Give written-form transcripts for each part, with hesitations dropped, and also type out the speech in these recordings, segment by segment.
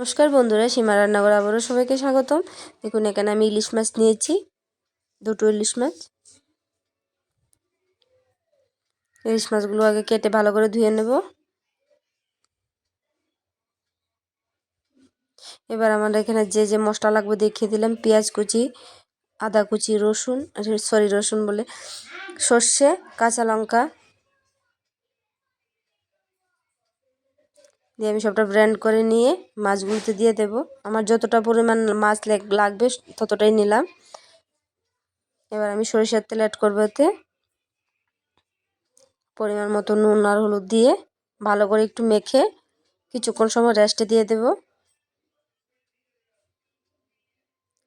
নমস্কার বন্ধুরা, সীমা রান্নাঘর আবারও সবাইকে স্বাগতম। দেখুন এখানে আমি ইলিশ মাছ নিয়েছি, দুটো ইলিশ মাছ। ইলিশ মাছগুলো আগে কেটে ভালো করে ধুয়ে নেব। এবার আমাদের এখানে যে যে মশলা লাগবে দেখিয়ে দিলাম। পেঁয়াজ কুচি, আদা কুচি, রসুন বলে সর্ষে, কাঁচা লঙ্কা দিয়ে আমি সবটা ব্লেন্ড করে নিয়ে মাছগুলোতে দিয়ে দেব। আমার যতটা পরিমাণ মাছ লাগবে ততটাই নিলাম। এবার আমি সরিষার তেল অ্যাড করবো, এতে পরিমাণ মতো নুন আর হলুদ দিয়ে ভালো করে একটু মেখে কিছুক্ষণ সময় রেস্টে দিয়ে দেব।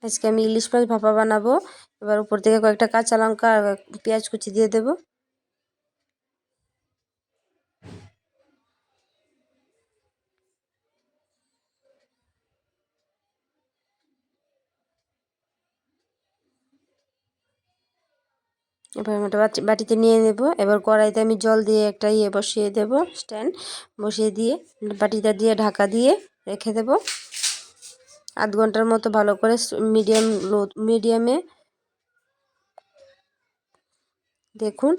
আজকে আমি ইলিশ মাছ ভাপা বানাবো। এবার উপর থেকে কয়েকটা কাঁচা লঙ্কা আর পেঁয়াজ কুচি দিয়ে দেব। এবার আমি একটা বাটিতে নিয়ে নেব। এবার কড়াইতে আমি জল দিয়ে একটা বসিয়ে দেব, স্ট্যান্ড বসিয়ে দিয়ে বাটিটা দিয়ে ঢাকা দিয়ে রেখে দেব। আধ ঘন্টার মতো ভালো করে মিডিয়ামে দেখুন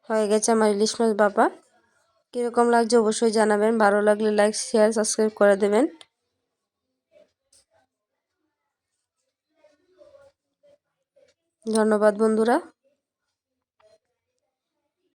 হয়ে গেছে আমার ইলিশ মাছ ভাপা। কীরকম লাগছে অবশ্যই জানাবেন। ভালো লাগলে লাইক, শেয়ার, সাবস্ক্রাইব করে দেবেন। ধন্যবাদ বন্ধুরা।